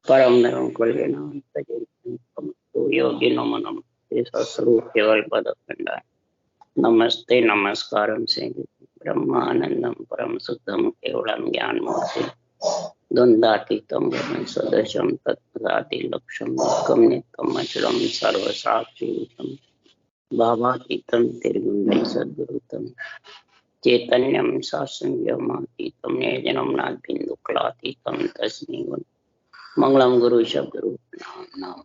परम निरंकुलीनां तजेतो योगिनो मनम स्वरूप केवल पद खंडा। नमस्ते नमस्कारम से ब्रह्मानंदम परम शुद्धम केवलम ज्ञान मूर्ति द्वंद्वातीतम सदृशम तत्पदाति लक्ष्यम एकम नित्यम अचलम सर्वसाक्षिभूतम भावातीतम त्रिगुण सद्गुरुतम चैतन्यम शासन व्योमातीतम निर्जनम नाद्बिंदुक्लातीतम तस्मै मंगलम गुरु शब्द रूप नाम नाम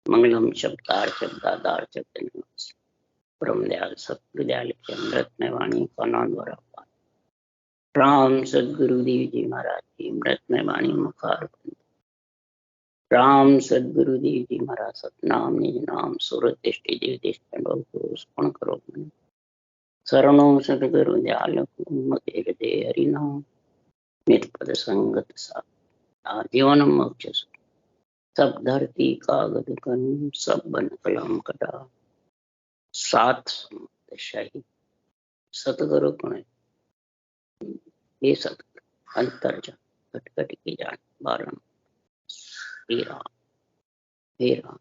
मंगलम शब्दार शब्दादार चैतन्य ब्रह्मदयाल सतगुरुदयाल के अमृत में वाणी का नाम द्वारा राम सदगुरुदेव जी महाराज की अमृत में वाणी मुखार राम सदगुरुदेव जी महाराज सतनाम निज नाम सूरत दृष्टि देव दृष्टि करो शरणों सदगुरुदयाल मते हृदय हरि नाम नित पद संगत सा जीवन मोक्ष सब धरती कागज कन सब बन कलम कटा सात सही सतगुरु गुण ये सतगुरु अंतर जान कट की जान बारम हे राम हे राम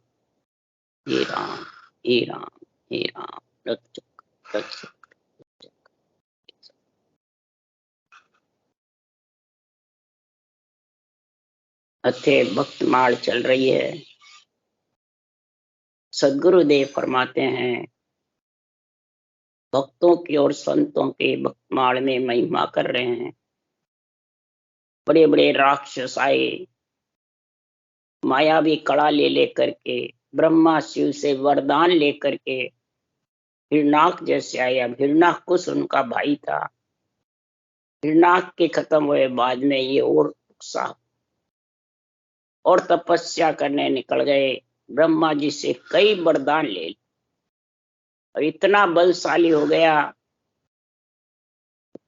हे राम हे राम हे राम रक्षक हथे भक्तमाल चल रही है। सदगुरुदेव फरमाते हैं भक्तों की और संतों के भक्तमाल में महिमा कर रहे हैं। बड़े बड़े राक्षस आए मायावी कड़ा ले लेकर के ब्रह्मा शिव से वरदान लेकर के हिरणाक जैसे आया। हिरणाक कुछ उनका भाई था। हिरणाक के खत्म हुए बाद में ये और उत्साह और तपस्या करने निकल गए। ब्रह्मा जी से कई वरदान ले और इतना बलशाली हो गया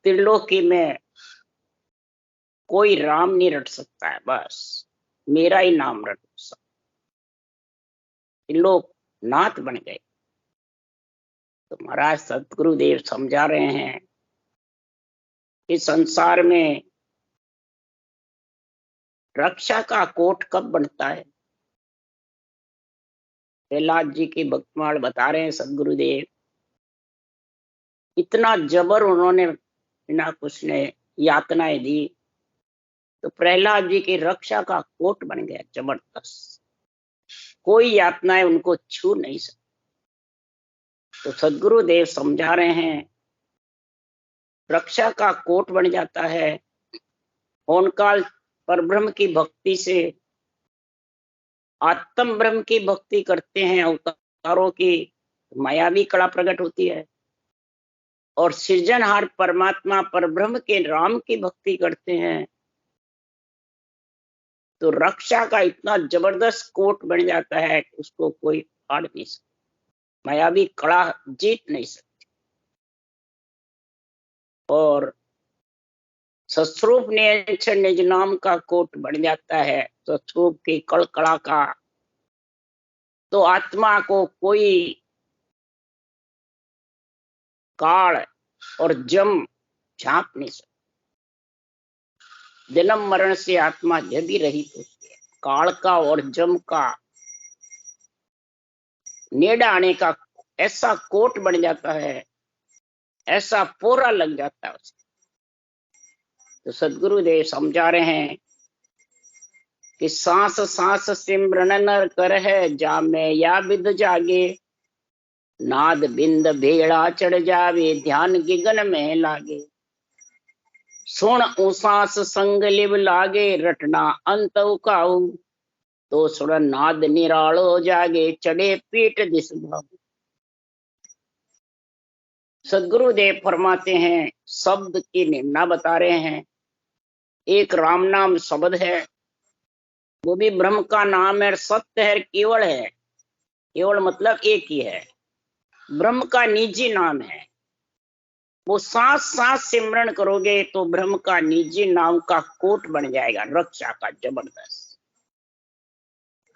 त्रिलोकी में कोई राम नहीं रट सकता है, बस मेरा ही नाम रट सकता। त्रिलोक नाथ बन गए। तो महाराज सतगुरुदेव समझा रहे हैं कि संसार में रक्षा का कोट कब बनता है। प्रहलाद जी की भक्तमाल बता रहे हैं सदगुरुदेव। इतना जबर उन्होंने बिना कुछ ने यातनाएं दी तो प्रहलाद जी की रक्षा का कोट बन गया जबरदस्त। कोई यातनाएं उनको छू नहीं सकती। तो सदगुरुदेव समझा रहे हैं रक्षा का कोट बन जाता है ओंकार परब्रह्म की भक्ति से। आत्म ब्रह्म की भक्ति करते हैं अवतारों की मायावी कला प्रकट होती है। और सृजनहार परमात्मा परब्रह्म के राम की भक्ति करते हैं तो रक्षा का इतना जबरदस्त कोट बन जाता है कि उसको कोई फाड़ नहीं सकता, मायावी कड़ा जीत नहीं सकती। और सस्वरूप निज नाम का कोट बन जाता है सस्वरूप की कड़कड़ा का। तो आत्मा को कोई काल और जम झांप नहीं सकता। जन्म मरण से आत्मा जब ही रहित होती है। काल का और जम का नेड़ा आने का ऐसा कोट बन जाता है, ऐसा पोरा लग जाता है उसे। तो सदगुरुदेव समझा रहे हैं कि सांस सांस सिमरन नर कर है जामे या विद जागे। नाद बिंद भेड़ा चढ़ जावे ध्यान गिगन में लागे। सुन उसास संग लिव लागे रटना अंत उकाऊ। तो सुन नाद निरालो जागे चढ़े पीठ दिस भाऊ। सदगुरुदेव फरमाते हैं शब्द की निम्ना बता रहे हैं। एक राम नाम शब्द है, वो भी ब्रह्म का नाम है, सत्य है, केवल है। केवल मतलब एक ही है, ब्रह्म का निजी नाम है। वो सांस सांस सिमरन करोगे तो ब्रह्म का निजी नाम का कोट बन जाएगा रक्षा का जबरदस्त।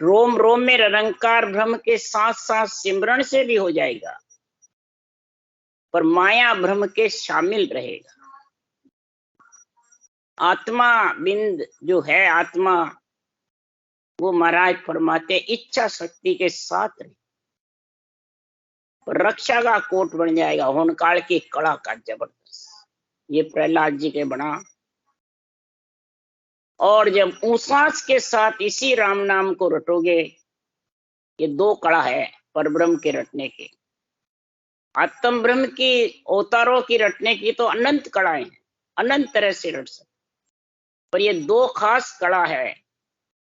रोम रोम में निरंकार ब्रह्म के सांस सांस सिमरन से भी हो जाएगा पर माया ब्रह्म के शामिल रहेगा। आत्मा बिंद जो है आत्मा वो महाराज फरमाते इच्छा शक्ति के साथ रहे, रक्षा का कोट बन जाएगा, होनकाल की कड़ा का जबरदस्त। ये प्रहलाद जी के बना। और जब उसास के साथ इसी राम नाम को रटोगे, ये दो कड़ा है परब्रह्म के रटने के। आत्म ब्रह्म की अवतारों की रटने की तो अनंत कड़ाएं हैं, अनंत तरह से रट सकते, पर ये दो खास कड़ा है,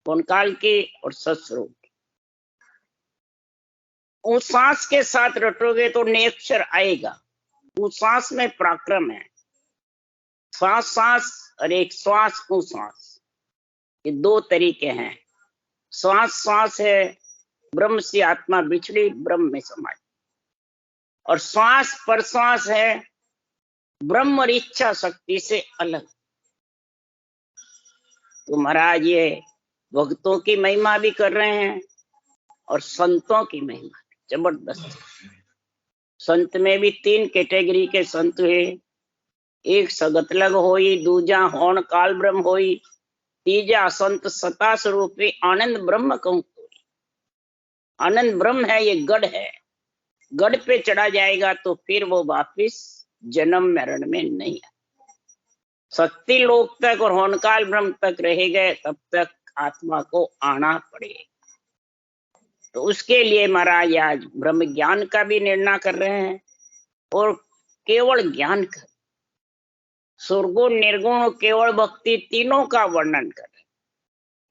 होनकाल की और सत्स्वरूप की। उसास के साथ रटोगे तो नेक्षर आएगा। उसास में पराक्रम है, श्वास सांस और एक श्वास उसास, ये दो तरीके हैं। श्वास श्वास है ब्रह्म से आत्मा बिछड़ी ब्रह्म में समाई, और श्वास प्रश्वास है ब्रह्म और इच्छा शक्ति से अलग। तो महाराज ये भक्तों की महिमा भी कर रहे हैं और संतों की महिमा भी जबरदस्त। संत में भी तीन कैटेगरी के संत हुए, एक सगत लग होई, दूजा होन काल ब्रह्म होई, तीजा संत सता स्वरूपी आनंद ब्रह्म कहूं। आनंद ब्रह्म है, ये गढ़ है, गढ़ पे चढ़ा जाएगा तो फिर वो वापिस जन्म मरण में नहीं है। शक्ति लोक तक और होनकाल ब्रह्म तक रह गए तब तक आत्मा को आना पड़ेगा। तो उसके लिए महाराज आज ब्रह्म ज्ञान का भी निर्णय कर रहे हैं, और केवल ज्ञान कर, सुरगुण निर्गुण केवल भक्ति तीनों का वर्णन कर रहे हैं।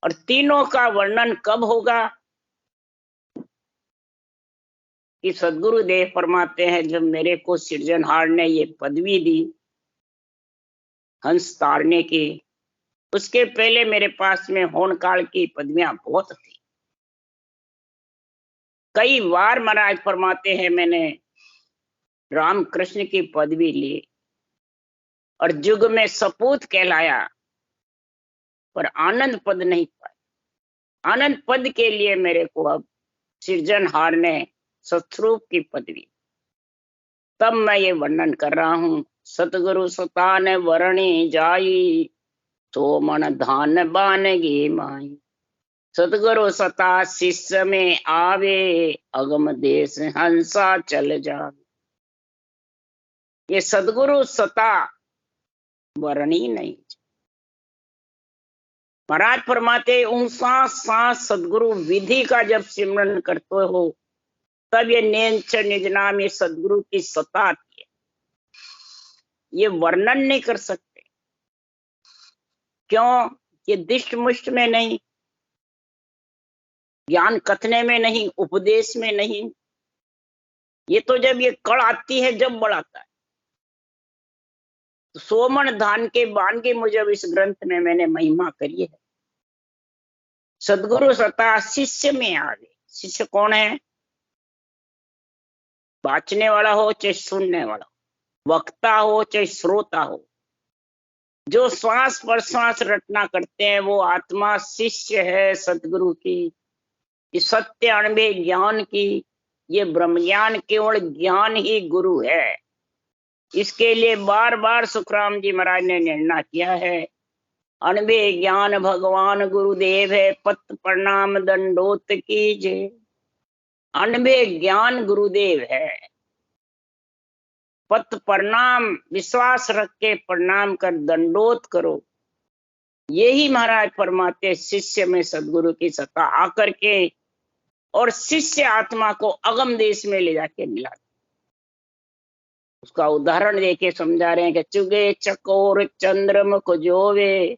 और तीनों का वर्णन कब होगा कि सदगुरु देव फरमाते हैं जब मेरे को सृजनहार ने ये पदवी दी हंस तारने की, उसके पहले मेरे पास में होनकाल की पदवियां बहुत थी। कई बार महाराज फरमाते हैं मैंने राम कृष्ण की पदवी ली और जुग में सपूत कहलाया, पर आनंद पद नहीं पाया। आनंद पद के लिए मेरे को अब सृजनहार ने सतरूप की पदवी, तब मैं ये वर्णन कर रहा हूं। सतगुरु सता ने वरणी जाई, तो मन धान बानगी माई। सतगुरु सता शिष्य में आवे, अगम देश हंसा चल जावे। ये सदगुरु सता वरणी नहीं। महाराज फरमाते सांस सांस सदगुरु विधि का जब सिमरन करते हो तब ये नेंच निज नाम, ये सदगुरु की सत्ता आती है। ये वर्णन नहीं कर सकते, क्यों? ये दिष्ट मुष्ट में नहीं, ज्ञान कथने में नहीं, उपदेश में नहीं। ये तो जब ये कड़ आती है जब बढ़ाता है। तो सोमन धान के बाण के मुजब इस ग्रंथ में मैंने महिमा करी है। सदगुरु सत्ता शिष्य में आ गई। शिष्य कौन है? बाँचने वाला हो चाहे सुनने वाला हो, वक्ता हो चाहे श्रोता हो, जो श्वास प्रश्वास रटना करते हैं वो आत्मा शिष्य है सतगुरु की। इस सत्य अणबे ज्ञान की, ये ब्रह्म ज्ञान केवल ज्ञान ही गुरु है। इसके लिए बार बार सुखराम जी महाराज ने निर्णय किया है, अणबे ज्ञान भगवान गुरुदेव है, पत प्रणाम दंडोत कीजे। अणबे ज्ञान गुरुदेव है, पत प्रणाम विश्वास रख के प्रणाम कर दंडोत करो। यही महाराज फरमाते शिष्य में सदगुरु की सत्ता आकर के, और शिष्य आत्मा को अगम देश में ले जाके मिला। उसका उदाहरण देके समझा रहे हैं कि चुगे चकोर चंद्रमुख जोवे,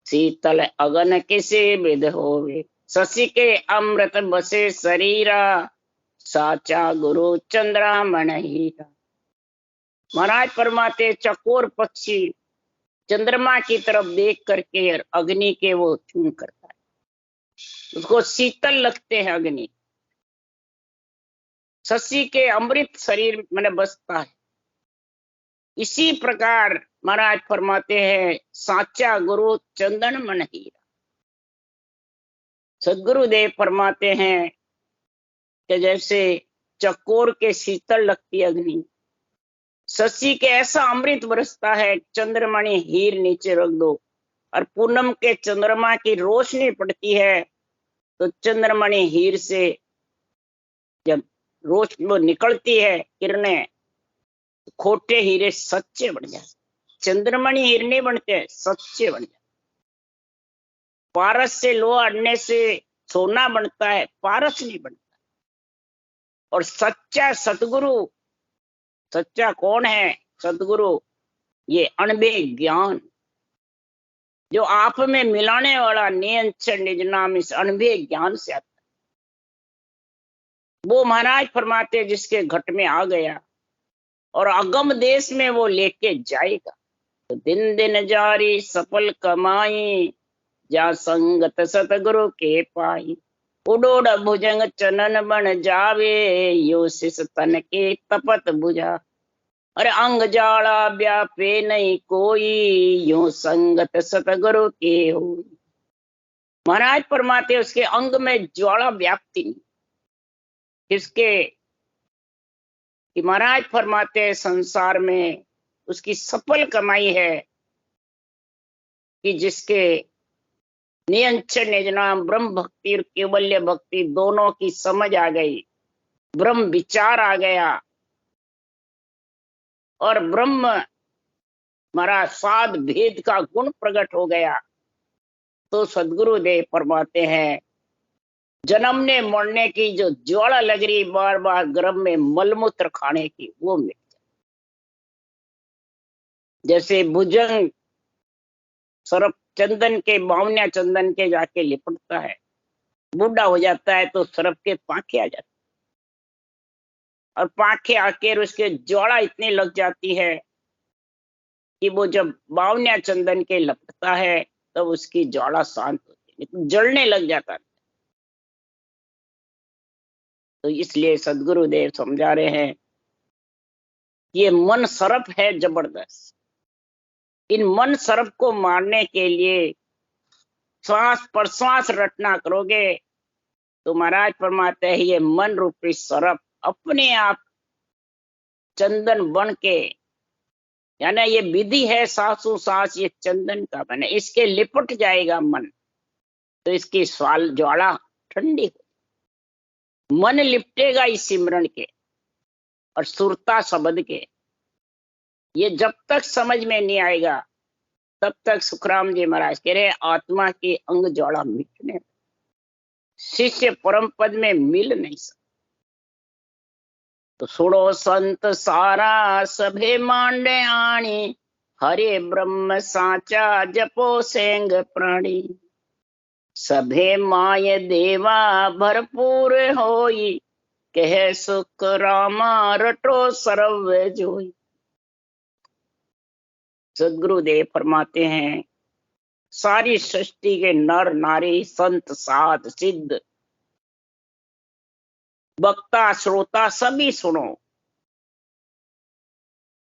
शीतल अगन किसे विध होवे। शशि के अमृत बसे शरीरा, साचा गुरु चंद्रामण हीरा। महाराज फरमाते चकोर पक्षी चंद्रमा की तरफ देख करके अग्नि के वो चून करता है, उसको शीतल लगते हैं अग्नि। शशि के अमृत शरीर में बसता है। इसी प्रकार महाराज फरमाते हैं साचा गुरु चंदन मन हीरा। सदगुरुदेव फरमाते हैं कि जैसे चकोर के शीतल लगती अग्नि, शशि के ऐसा अमृत बरसता है, चंद्रमणि हीर नीचे रख दो और पूनम के चंद्रमा की रोशनी पड़ती है तो चंद्रमणि हीर से जब रोज वो निकलती है किरणें, खोटे हीरे सच्चे बन जाते। चंद्रमणि हीर नहीं बनते, सच्चे बन जाते। पारस से लोहा अड़ने से सोना बनता है, पारस नहीं बनता। और सच्चा सतगुरु, सच्चा कौन है सतगुरु? ये अणबे ज्ञान जो आप में मिलाने वाला नियंचर निज नाम, इस अणबे ज्ञान से आता। वो महाराज फरमाते जिसके घट में आ गया और अगम देश में वो लेके जाएगा। तो दिन दिन जारी सफल कमाई, जा संगत सतगुरु के पाई। उडोड़ भुजंग चनन बन जावे, यो शिष तन के तपत बुझा। अरे अंग जाला व्यापे नहीं कोई, यो संगत सतगुरु के हो। महाराज फरमाते उसके अंग में ज्वाला व्याप्ति नहीं। किसके? कि महाराज फरमाते संसार में उसकी सफल कमाई है कि जिसके नियंचन निज नाम ब्रह्म भक्ति और केवल्य भक्ति दोनों की समझ आ गई, ब्रह्म विचार आ गया और ब्रह्म हमारा साध भेद का गुण प्रकट हो गया। तो सदगुरु देव फरमाते हैं जन्मने मरने की जो ज्वाला लग रही बार बार गर्भ में मलमूत्र खाने की, वो मिट जाए। जैसे भुजंग सर्प चंदन के, बावनिया चंदन के जाके लिपटता है, बूढ़ा हो जाता है तो सर्प के पांखें आ जाती, और पांखें आके उसके ज्वाला इतनी लग जाती है कि वो जब बावनिया चंदन के लपटता है तब तो उसकी ज्वाला शांत होती है, तो जलने लग जाता है। तो इसलिए सदगुरुदेव समझा रहे हैं ये मन सर्प है जबरदस्त। इन मन सर्प को मारने के लिए श्वास प्रश्वास रटना करोगे तो महाराज फरमाते हैं ये मन रूपी सर्प अपने आप चंदन बन के, यानी ये विधि है सांसों सांस ये चंदन का बने, इसके लिपट जाएगा मन, तो इसकी स्वाल ज्वाला ठंडी हो। मन लिपटेगा इस सिमरन के और सुरता शब्द के। ये जब तक समझ में नहीं आएगा तब तक सुखराम जी महाराज कह रहे आत्मा की अंग ज्वाला मिटने, शिष्य परम पद में मिल नहीं सकता। तो सुनो संत सारा सभे मांडे आणी, हरे ब्रह्म साचा जपो सेंग प्राणी। सभे माय देवा भरपूर होई, कह सुख रामा रटो सर्व जोई। सदगुरुदेव फरमाते हैं सारी सृष्टि के नर नारी संत साध सिद्ध वक्ता श्रोता सभी सुनो,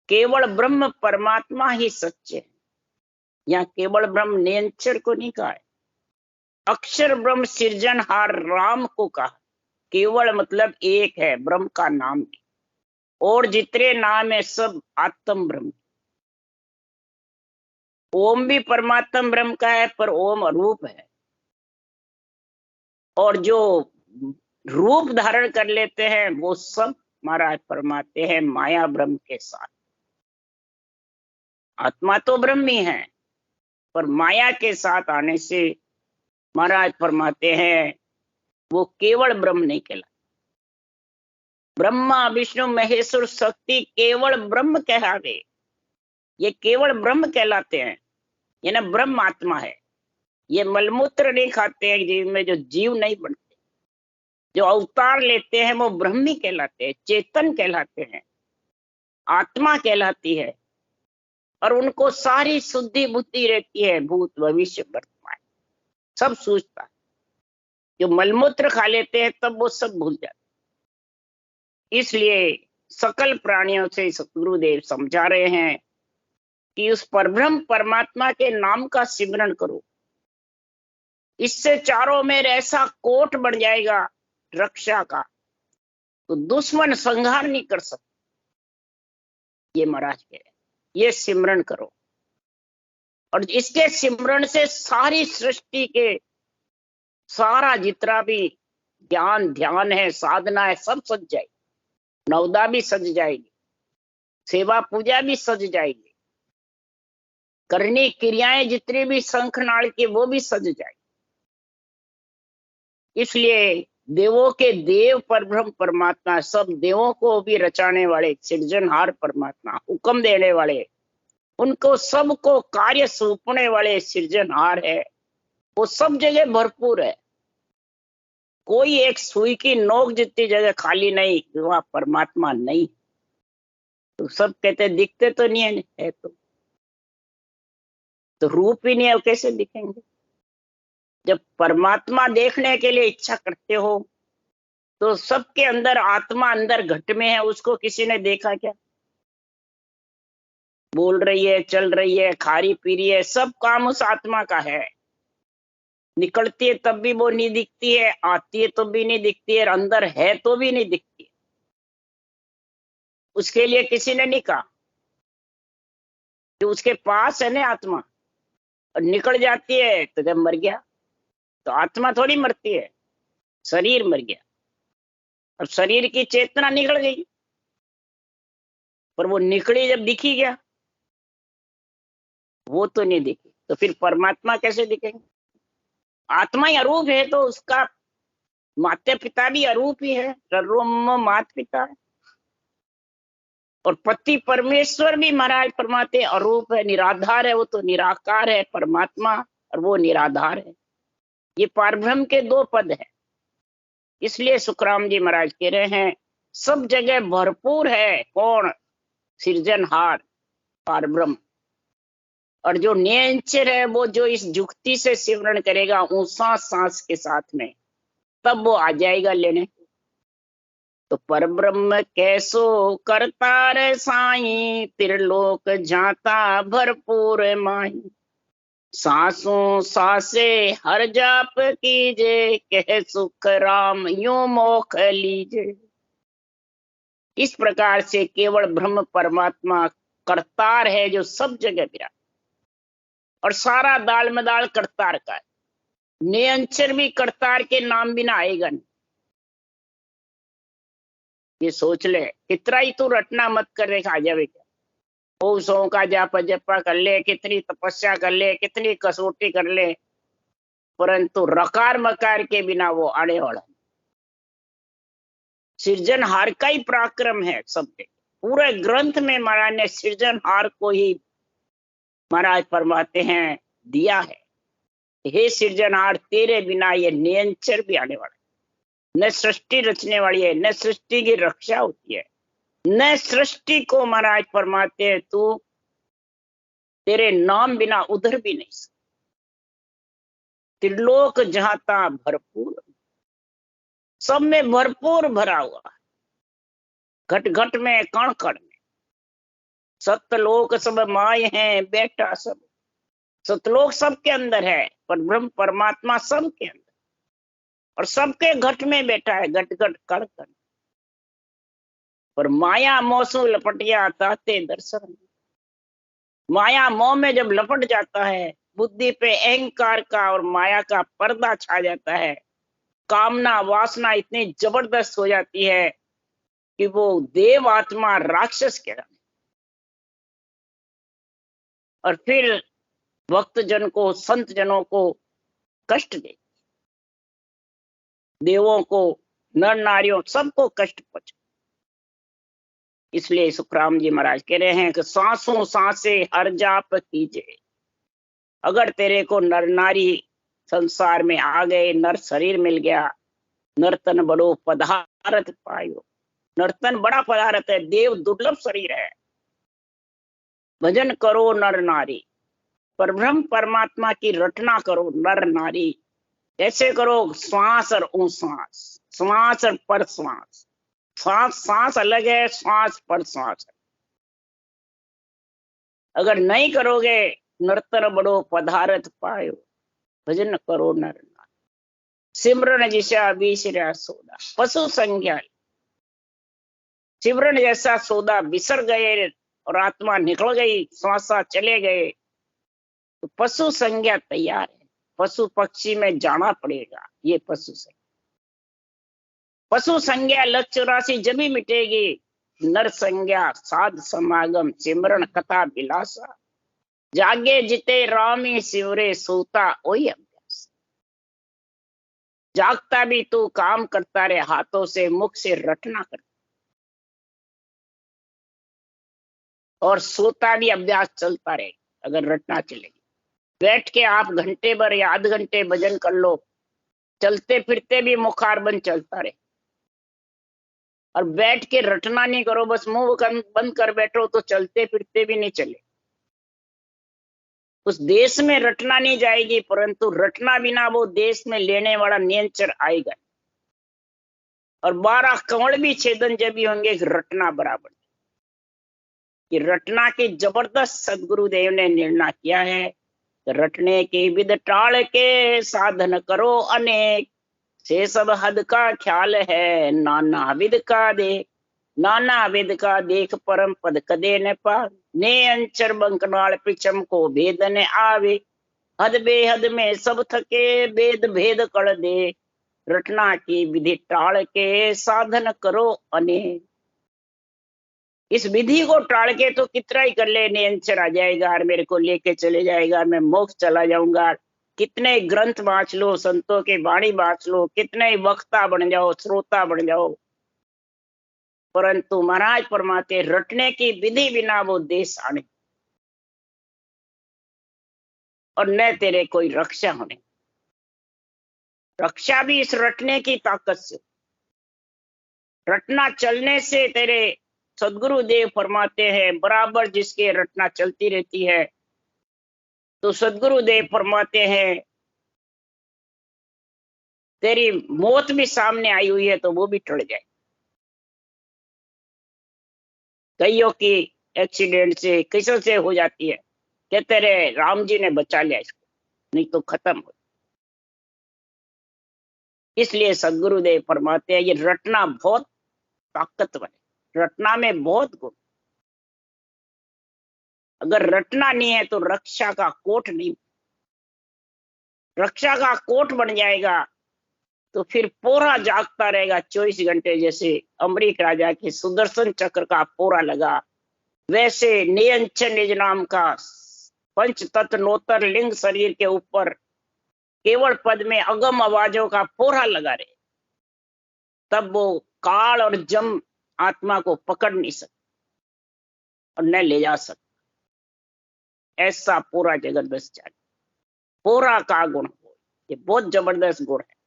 केवल ब्रह्म परमात्मा ही सच्चे है। यहाँ केवल ब्रह्म नियंचर को नहीं कहा है, अक्षर ब्रह्म सृजनहार राम को कहा। केवल मतलब एक है, ब्रह्म का नाम भी, और जितने नाम है सब आत्म ब्रह्म। ओम भी परमात्म ब्रह्म का है पर ओम रूप है, और जो रूप धारण कर लेते हैं वो सब महाराज फरमाते हैं माया ब्रह्म के साथ। आत्मा तो ब्रह्म ही है पर माया के साथ आने से महाराज फरमाते हैं वो केवल ब्रह्म नहीं कहलाते। ब्रह्मा विष्णु महेश्वर शक्ति केवल ब्रह्म कहलाते, ये केवल ब्रह्म कहलाते हैं। ये ना ब्रह्म आत्मा है, ये मलमूत्र नहीं खाते हैं जिनमें जो जीव नहीं बनते, जो अवतार लेते हैं वो ब्रह्मी कहलाते हैं, चेतन कहलाते हैं, आत्मा कहलाती है। और उनको सारी शुद्धि बुद्धि रहती है, भूत भविष्य वर्तमान सब सूझता है। जो मलमूत्र खा लेते हैं तब वो सब भूल जाते। इसलिए सकल प्राणियों से सतगुरुदेव समझा रहे हैं कि उस परब्रह्म परमात्मा के नाम का सिमरन करो, इससे चारों में ऐसा कोट बढ़ जाएगा रक्षा का, तो दुश्मन संहार नहीं कर सकते। ये महाराज कह रहे हैं ये सिमरन करो, और इसके सिमरन से सारी सृष्टि के सारा जितना भी ज्ञान ध्यान है, साधना है, सब सज जाएगी। नवदा भी सज जाएगी, सेवा पूजा भी सज जाएगी, करनी क्रियाएं जितनी भी शंखनाद की वो भी सज जाएगी। इसलिए देवों के देव परब्रह्म परमात्मा, सब देवों को भी रचाने वाले सृजनहार परमात्मा, हुक्म देने वाले, उनको सबको कार्य सौंपने वाले सृजनहार है। वो सब जगह भरपूर है, कोई एक सुई की नोक जितनी जगह खाली नहीं वहां परमात्मा नहीं। तो सब कहते दिखते तो नहीं है, तो रूप ही नहीं है, कैसे दिखेंगे? जब परमात्मा देखने के लिए इच्छा करते हो तो सबके अंदर आत्मा अंदर घट में है, उसको किसी ने देखा क्या? बोल रही है, चल रही है, खा रही पी रही है, सब काम उस आत्मा का है। निकलती है तब भी वो नहीं दिखती है, आती है तो भी नहीं दिखती है, अंदर है तो भी नहीं दिखती है। उसके लिए किसी ने नहीं कहा कि उसके पास है ना आत्मा, और निकल जाती है तो जब मर गया। तो आत्मा थोड़ी मरती है, शरीर मर गया और शरीर की चेतना निकल गई, पर वो निकली जब दिखी गया, वो तो नहीं दिखी। तो फिर परमात्मा कैसे दिखेंगे? आत्मा ही अरूप है तो उसका माता पिता भी अरूप ही है, सर्वम माता पिता है। और पति परमेश्वर भी महाराज परमात्मा अरूप है, निराधार है, वो तो निराकार है परमात्मा, और वो निराधार है। ये पारब्रह्म के दो पद है। इसलिए सुखराम जी महाराज कह रहे हैं सब जगह भरपूर है। कौन? सृजनहार पारब्रह्म। और जो नियंचर है, वो जो इस जुक्ति से सिमरण करेगा ऊंसा सांस के साथ में, तब वो आ जाएगा लेने। तो परब्रह्म कैसो करता रे साई, त्रिलोक जाता भरपूर माही। सांसों सांसे हर जाप कीजे, कह सुख राम यूं मोख लीजे। इस प्रकार से केवल ब्रह्म परमात्मा करतार है जो सब जगह विराट, और सारा दाल मदाल करतार का है। नियंचर भी करतार के नाम बिना आएगा नहीं। ये सोच ले, कितना ही तू रटना मत करे खा जावे क्या। सौ का जाप जपा कर ले, कितनी तपस्या कर ले, कितनी कसौटी कर ले, परंतु रकार मकार के बिना वो आने वाला। सृजनहार का ही पराक्रम है सब पे। पूरे ग्रंथ में महाराज ने सृजनहार को ही महाराज फरमाते हैं दिया है। हे सृजनहार, तेरे बिना ये नियंचर भी आने वाला है। न सृष्टि रचने वाली है, न सृष्टि की रक्षा होती है, न सृष्टि को महाराज फरमाते हैं तू तेरे नाम बिना उधर भी नहीं सकता। त्रिलोक जहाता भरपूर, सब में भरपूर भरा हुआ है, घट घट में कण कण में। सतलोक सब माय हैं बेटा सब। सतलोक सबके अंदर है, पर ब्रह्म परमात्मा सबके अंदर, और सबके घट में बैठा है, घट घट कण कण। पर माया मोसु लपटिया ताते दर्शन। माया मोह में जब लपट जाता है, बुद्धि पे अहंकार का और माया का पर्दा छा जाता है, कामना वासना इतनी जबरदस्त हो जाती है कि वो देव आत्मा राक्षस कहलाती। और फिर भक्त जन को, संत जनों को कष्ट दे, देवों को, नर नारियों सबको कष्ट पहुंचे। इसलिए सुखराम जी महाराज कह रहे हैं कि सांसों सांसे हर जाप कीजिए। अगर तेरे को नर नारी संसार में आ गए, नर शरीर मिल गया, नर्तन बड़ो पदारथ पायो। नर्तन बड़ा पदारथ है, देव दुर्लभ शरीर है। भजन करो नर नारी, पर ब्रह्म परमात्मा की रटना करो नर नारी। कैसे करो? श्वास और उश्वास, श्वास और पर श्वास। श्वास सांस अलग है, श्वास पर श्वास है। अगर नहीं करोगे, नर्तन बड़ो पदारथ पायो। भजन करो नर नारी, सिमरन जिसा बिसरा सौदा। पशु संज्ञा, सिमरन जैसा सौदा बिसर गए और आत्मा निकल गई, श्वासा चले गए, तो पशु संज्ञा तैयार है। पशु पक्षी में जाना पड़ेगा। ये पशु संज्ञा लक्ष्य राशि जब भी मिटेगी। नर संज्ञा साध समागम सिमरण कथा विलासा, जागे जिते रामी शिवरे सोता वही अभ्यास। जागता भी तू काम करता रहे, हाथों से मुख से रटना कर, और सोता भी अभ्यास चलता रहे। अगर रटना चलेगी, बैठ के आप घंटे भर या आध घंटे भजन कर लो, चलते फिरते भी मुखार बंद चलता रहे। और बैठ के रटना नहीं करो, बस मुंह बंद कर बैठो तो चलते फिरते भी नहीं चले। उस देश में रटना नहीं जाएगी, परंतु रटना बिना वो देश में लेने वाला नियंत्रण आएगा। और 12 कंवड़ भी छेदन जब भी होंगे रटना बराबर। कि रटना के जबरदस्त सदगुरुदेव ने निर्णय किया है। रटने के विद टाल के साधन करो अनेक, से सब हद का ख्याल है नाना विद का दे। नाना विद का देख परम पद कदे न पा, ने अंचर बंकनाल पिछम को भेद न आवे। हद बेहद में सब थके भेद भेद कर दे, रटना की विधि टाल के साधन करो अनेक। इस विधि को टाल के तो कितना ही कर ले, नियंत्रण आ जाएगा और मेरे को लेके चले जाएगा, मैं मोक्ष चला जाऊंगा। कितने ग्रंथ बांच लो, संतों के वाणी बांच लो, कितने ही वक्ता बन जाओ, श्रोता बन जाओ, परंतु महाराज परमाते रटने की विधि बिना वो देश आने, और न तेरे कोई रक्षा होने। रक्षा भी इस रटने की ताकत से। रटना चलने से तेरे सदगुरु देव फरमाते हैं बराबर जिसके रटना चलती रहती है, तो सदगुरु देव फरमाते हैं तेरी मौत भी सामने आई हुई है तो वो भी टल जाए। कईयों की एक्सीडेंट से किसों से हो जाती है, कहते रहे राम जी ने बचा लिया इसको, नहीं तो खत्म हो। इसलिए सदगुरुदेव फरमाते हैं ये रटना बहुत ताकतवर है, रटना में बहुत गुण। अगर रटना नहीं है तो रक्षा का कोट नहीं, रक्षा का कोट बन जाएगा तो फिर पोरा जागता रहेगा 24 घंटे। जैसे अमरीक राजा के सुदर्शन चक्र का पोरा लगा, वैसे नियंच निज नाम का पंच तत्व नोतर लिंग शरीर के ऊपर केवल पद में अगम आवाजों का पोरा लगा रहे, तब वो काल और जम आत्मा को पकड़ नहीं सकता और न ले जा सकता। ऐसा पूरा जबरदस्त जाए, पूरा का गुण हो, ये बहुत जबरदस्त गुण है।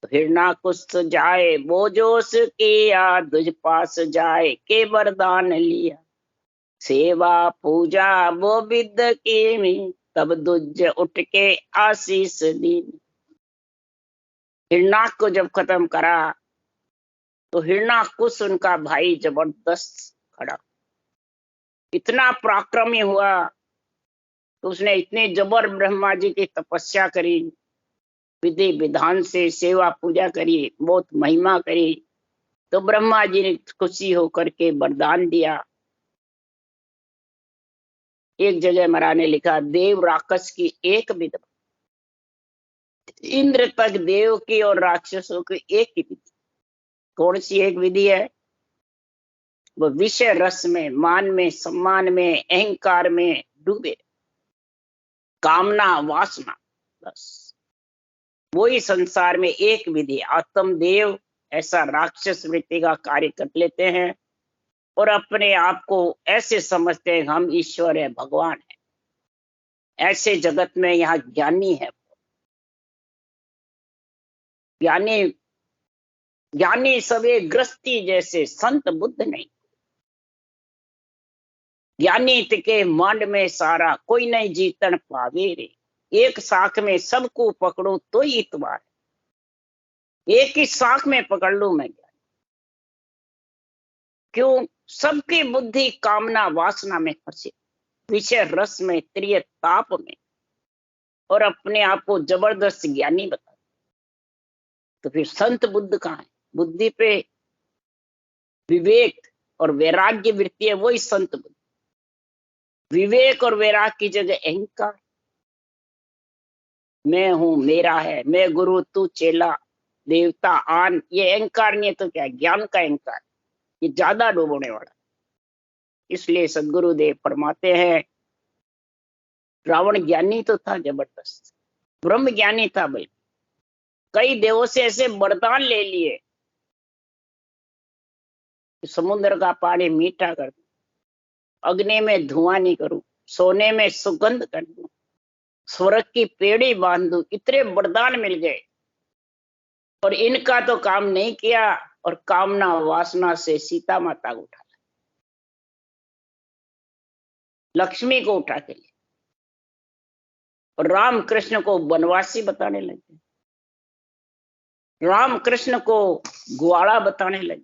तो हिरना कुछ जाए वो जोश किया, तुझ पास जाए के वरदान लिया। सेवा पूजा वो विद की, तब दुज उठ के आशीष दी। हिरनाक को जब खत्म करा तो हिरणाकुश उनका भाई जबरदस्त खड़ा, इतना पराक्रमी हुआ तो उसने इतने जबर ब्रह्मा जी की तपस्या करी, विधि विधान से सेवा पूजा करी, बहुत महिमा करी, तो ब्रह्मा जी ने खुशी होकर के वरदान दिया। एक जगह महाराज ने लिखा देव राक्षस की एक विधि, इंद्र तक देव की और राक्षसों की एक ही विधि। कौन सी एक विधि है? वो विषय रस में, मान में, सम्मान में, अहंकार में डूबे, कामना वासना, बस वही संसार में एक विधि। आत्मदेव ऐसा राक्षस वृत्ति का कार्य कर लेते हैं और अपने आप को ऐसे समझते हैं हम ईश्वर है, भगवान है। ऐसे जगत में यहाँ ज्ञानी है, ज्ञानी ज्ञानी सवे ग्रस्ती जैसे, संत बुद्ध नहीं। ज्ञानी तिके मांड में सारा, कोई नहीं जीतन पावे रे। एक साख में सबको पकड़ो तो ही इतबार, एक ही साख में पकड़ लू मैं ज्ञान। क्यों? सबकी बुद्धि कामना वासना में फंसे, विषय रस में, त्रिय ताप में, और अपने आप को जबरदस्त ज्ञानी बता। तो फिर संत बुद्ध कहाँ है? बुद्धि पे विवेक और वैराग्य वृत्ति है, वही संत बुद्ध। विवेक और वैराग्य की जगह अहंकार, मैं हूं, मेरा है, मैं गुरु तू चेला, देवता आन, ये अहंकार नहीं है तो क्या, ज्ञान का अहंकार, ये ज्यादा डूबने वाला। इसलिए सदगुरुदेव फरमाते हैं, रावण ज्ञानी तो था जबरदस्त, ब्रह्म ज्ञानी था, बल्कि कई देवों से ऐसे वरदान ले लिए, समुद्र का पानी मीठा कर दूं, अग्नि में धुआं नहीं करूं, सोने में सुगंध कर दूं, स्वर्ग की पेड़ी बांध दूं, इतने वरदान मिल गए। और इनका तो काम नहीं किया, और कामना वासना से सीता माता को उठा, लक्ष्मी को उठा के लिए, और राम कृष्ण को वनवासी बताने लगे, राम कृष्ण को ग्वाला बताने लगे।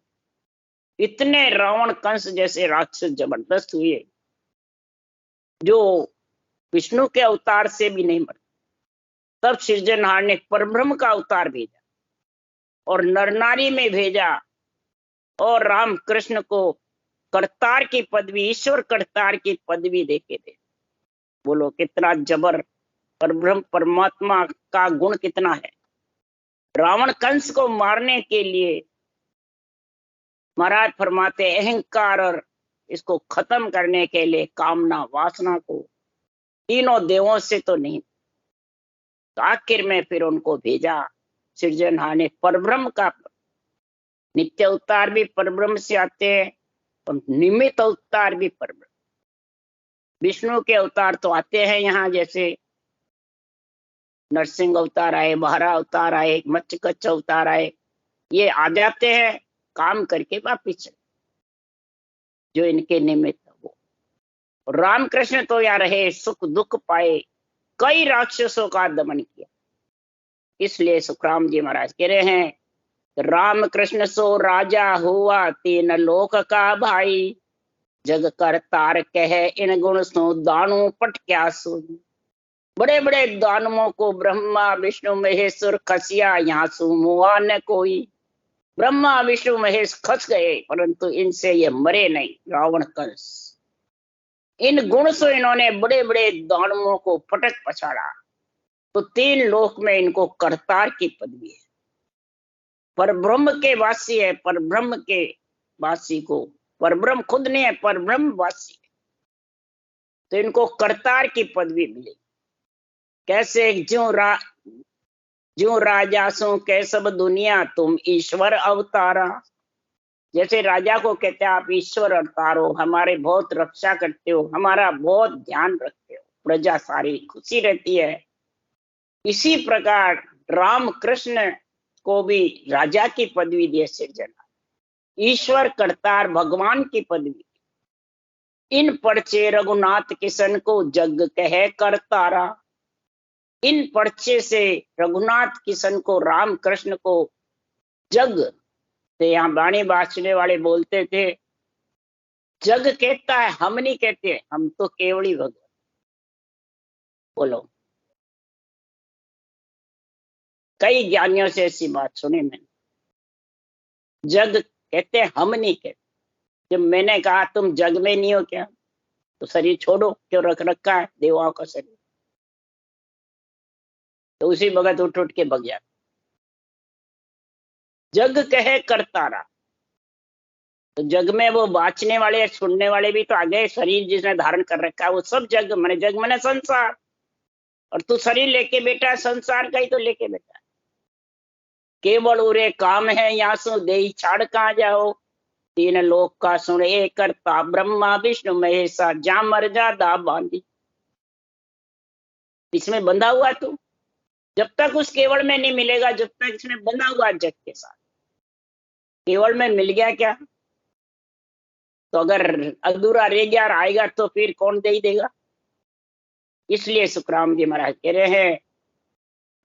इतने रावण कंस जैसे राक्षस जबरदस्त हुए, जो विष्णु के अवतार से भी नहीं मरते। तब सृजनहार ने परब्रह्म का अवतार भेजा और नर नारी में भेजा, और राम कृष्ण को करतार की पदवी, ईश्वर करतार की पदवी देके दे। बोलो कितना जबर, परब्रह्म परमात्मा का गुण कितना है। रावण कंस को मारने के लिए महाराज फरमाते, अहंकार और इसको खत्म करने के लिए कामना वासना को तीनों देवों से तो नहीं, तो आखिर में फिर उनको भेजा सृजनहार ने। परब्रह्म का नित्य अवतार भी परब्रह्म से आते हैं, और निमित्त अवतार भी परब्रह्म। विष्णु के अवतार तो आते हैं यहाँ, जैसे नरसिंह अवतार आए, बहरा अवतार आए, मत्स्यकच्छ अवतार आए, ये आ जाते हैं काम करके वापिस चले, जो इनके निमित्त हो। रामकृष्ण तो यहाँ रहे, सुख दुख पाए, कई राक्षसों का दमन किया। इसलिए सुखराम जी महाराज कह रहे हैं, राम कृष्ण सो राजा हुआ, तीन लोक का भाई, जग करतार कह इन गुण सो, दानू पट क्या सो। बड़े बड़े दानवों को ब्रह्मा विष्णु महेश्वर खसिया, यहाँ सुमुआ न कोई। ब्रह्मा विष्णु महेश खस गए, परंतु इनसे ये मरे नहीं, रावण कंस। इन गुण से इन्होंने बड़े बड़े दानवों को पटक पछाड़ा, तो तीन लोक में इनको करतार की पदवी है। पर ब्रह्म के वासी है, पर ब्रह्म के वासी को, पर ब्रह्म खुद नहीं है, पर ब्रह्म वासी है, तो इनको करतार की पदवी मिली। कैसे, ज्यों राजासों के सब दुनिया, तुम ईश्वर अवतारा। जैसे राजा को कहते हैं, आप ईश्वर अवतार हो, हमारे बहुत रक्षा करते हो, हमारा बहुत ध्यान रखते हो, प्रजा सारी खुशी रहती है। इसी प्रकार राम कृष्ण को भी राजा की पदवी दिए सृजना, ईश्वर करतार भगवान की पदवी। इन पर्चे रघुनाथ किशन को, जग कहे करतारा। इन पर्चे से रघुनाथ किशन को, राम कृष्ण को जग, तो यहाँ बाणी बाचने वाले बोलते थे, जग कहता है, हम नहीं कहते, हम तो केवली भगवान। बोलो, कई ज्ञानियों से ऐसी बात सुनी मैंने, जग कहते, हम नहीं कहते। जब मैंने कहा तुम जग में नहीं हो क्या, तो शरीर छोड़ो, क्यों रख रखा है देवाओं का शरीर, तो उसी भगत उठ उठ के भग जाता। जग कहे करतारा, तो जग में वो बाँचने वाले सुनने वाले भी तो आ गए। शरीर जिसने धारण कर रखा है वो सब जग मैंने, जग मैंने संसार, और तू शरीर लेके बैठा है, संसार का ही तो लेके बैठा है। केवल उरे काम है यहाँ सु, दे छाड़ कहाँ जाओ, तीन लोक का सुन एक करता, ब्रह्मा विष्णु महेशा, जा मर जा दा बांधी। इसमें बंधा हुआ तू, जब तक उस केवल में नहीं मिलेगा, जब तक इसमें बंधा हुआ जग के साथ। केवल में मिल गया क्या, तो अगर अधूरा रह गया आएगा तो फिर कौन दे ही देगा। इसलिए सुखराम जी महाराज कह रहे हैं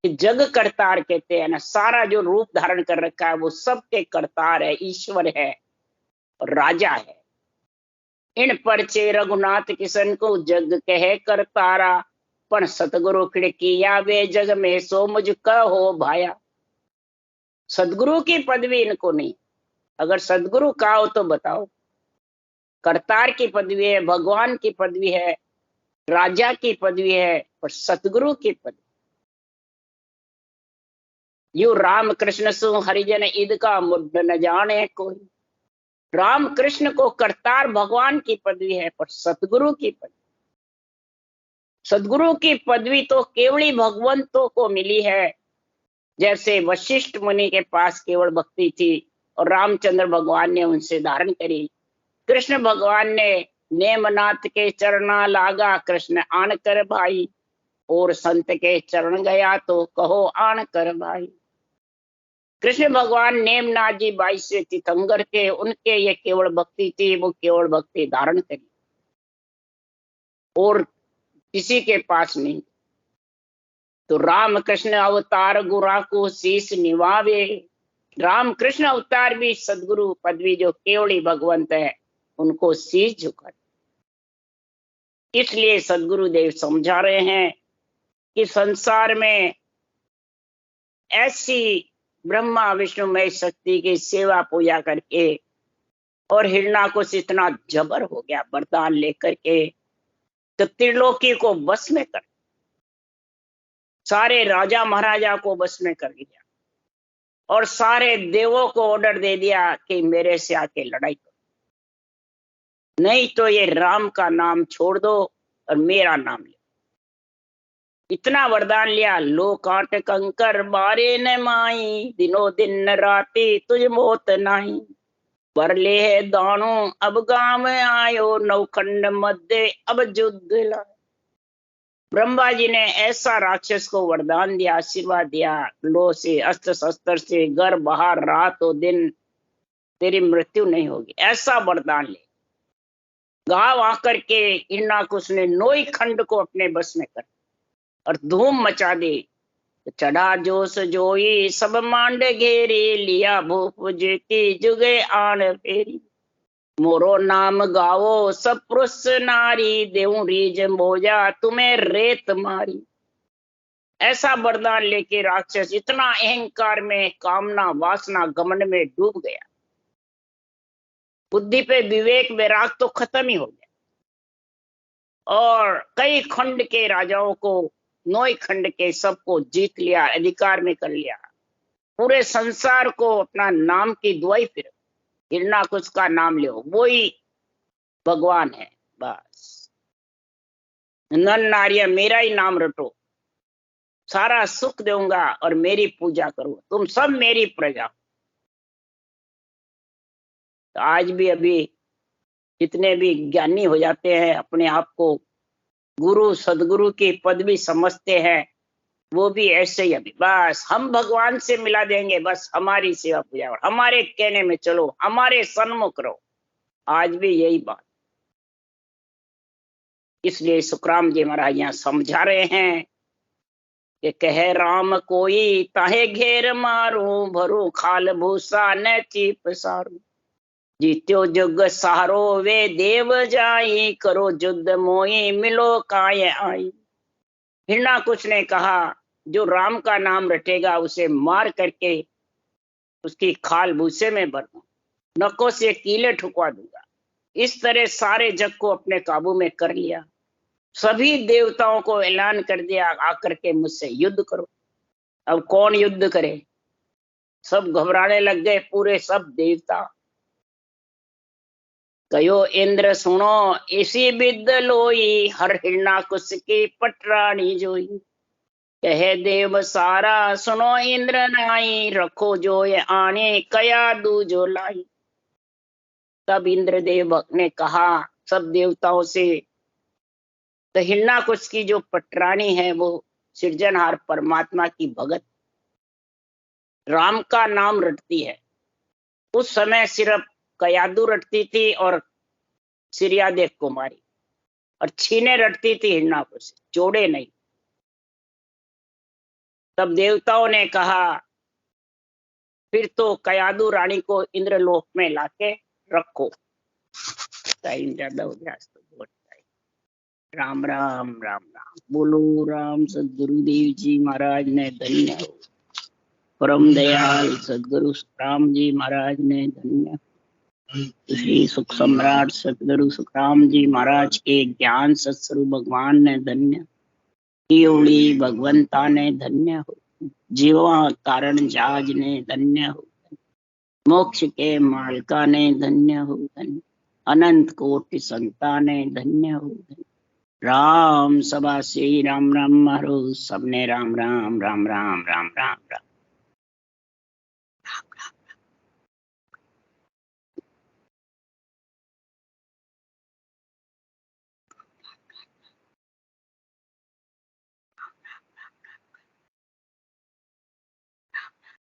कि जग करतार कहते हैं ना, सारा जो रूप धारण कर रखा है वो सबके करतार है, ईश्वर है और राजा है। इन परचे रघुनाथ किशन को, जग कहे करतारा, पण सतगुरु खिड़किया वे, जग में सो मुझ हो भाया। सदगुरु की पदवी इनको नहीं, अगर सदगुरु का हो तो बताओ। करतार की पदवी है, भगवान की पदवी है, राजा की पदवी है, और सतगुरु की पदवी। यू राम कृष्ण सु हरिजन ईद का मुद्द न जाने कोई। राम कृष्ण को करतार भगवान की पदवी है, पर सतगुरु की पदवी, सदगुरु की पदवी तो केवली भगवंतों को मिली है। जैसे वशिष्ठ मुनि के पास केवल भक्ति थी और रामचंद्र भगवान ने उनसे धारण करी। कृष्ण भगवान ने नेमनाथ के चरणा लागा, कृष्ण आन कर भाई, और संत के चरण गया तो कहो आन कर भाई। कृष्ण भगवान नेमनाथ जी 22 से तीर्थंकर थे, उनके ये केवल भक्ति थी, वो केवल भक्ति धारण करी और किसी के पास नहीं। तो राम कृष्ण अवतार गुरा को शीश निभावे। राम कृष्ण अवतार भी सदगुरु पदवी जो केवली भगवंत है उनको शीश झुका। इसलिए सदगुरु देव समझा रहे हैं कि संसार में ऐसी ब्रह्मा विष्णु महेश शक्ति की सेवा पूजा करके और हिरण्याकुश इतना जबर हो गया वरदान लेकर के, तो त्रिलोकी को बस में कर, सारे राजा महाराजा को बस में कर दिया और सारे देवों को ऑर्डर दे दिया कि मेरे से आके लड़ाई करो, नहीं तो ये राम का नाम छोड़ दो और मेरा नाम ले। इतना वरदान लिया, लो काट कंकर बारे न माई, दिनों दिन राती तुझ मोत नाही, बरले है दानो अब गांव आयो, नवखंड मध्य अब युद्ध लाए। ब्रह्मा जी ने ऐसा राक्षस को वरदान दिया, आशीर्वाद दिया, लो से अस्त्र शस्त्र से घर बाहर रात और दिन तेरी मृत्यु नहीं होगी, ऐसा वरदान ले। गांव आकर के हिरण्याकुश ने नोई खंड को अपने बस में कर और धूम मचा दी। चढ़ा जोश जोई सब मांड घेरी, लिया भूप जेती जुगे आन फेरी, मोरो नाम गावो सब पुरुष नारी, देऊ रीज मोजा तुम्हें रेत मारी। ऐसा वरदान लेके राक्षस इतना अहंकार में, कामना वासना घमंड में डूब गया, बुद्धि पे विवेक वैराग तो खत्म ही हो गया और कई खंड के राजाओं को, नोई खंड के सबको जीत लिया, अधिकार में कर लिया, पूरे संसार को अपना नाम की दुआई फिर, हिरण्याकुश का नाम लो, वही भगवान है। बस नर नारिया मेरा ही नाम रटो, सारा सुख दूंगा और मेरी पूजा करो, तुम सब मेरी प्रजा। तो आज भी अभी जितने भी ज्ञानी हो जाते हैं, अपने आप को गुरु सदगुरु की पदवी समझते हैं, वो भी ऐसे ही अभी बस हम भगवान से मिला देंगे, बस हमारी सेवा पूजा, हमारे कहने में चलो, हमारे सन्मुख रहो। आज भी यही बात, इसलिए सुखराम जी महाराज यहाँ समझा रहे हैं कि कहे राम कोई ताहे घेर मारू, भरू खाल भूसा न चीप सारू, जीत्यो जुग सहारो वे देव जाई, करो युद्ध मोई मिलो काय आई। हिरण्याकुश ने कहा जो राम का नाम रटेगा उसे मार करके उसकी खाल भूसे में भर दूं, नकों से कीले ठुकवा दूंगा। इस तरह सारे जग को अपने काबू में कर लिया, सभी देवताओं को ऐलान कर दिया आकर के मुझसे युद्ध करो। अब कौन युद्ध करे, सब घबराने लग गए, पूरे सब देवता। कयो इंद्र सुनो इसी विद लोई, हर हिरण्याकुश की पटरानी जोई, कहे देव सारा सुनो इंद्र नाई, रखो जो ये आने कया दू जो लाई। तब इंद्रदेव ने कहा सब देवताओं से, तो हिरण्याकुश की जो पटरानी है वो सृजनहार परमात्मा की भगत, राम का नाम रटती है। उस समय सिर्फ कयादू रटती थी और सिरियादेव कुमारी, और छीने रटती थी हिरण्याकुश, जोड़े नहीं। तब देवताओं ने कहा फिर तो कयादू रानी को इंद्रलोक में लाके रखो। टाइम ज्यादा हो गया तो बहुत टाइम। राम राम राम राम बोलो, राम सदगुरुदेव जी महाराज ने धन्य हो, परम दयाल सदगुरु राम जी महाराज ने धन्य, श्री सुख सम्राट सदगुरु सुखराम जी महाराज के ज्ञान सत्स्वरूप भगवान ने धन्य, केवली भगवंता ने धन्य हो। जीवा कारण जाज ने धन्य हो, मोक्ष के मालिका ने धन्य हो धन्य, अनंत कोटि संताने धन्य हो धन्य। राम सभा श्री राम राम हरो, सबने राम राम राम राम राम राम राम।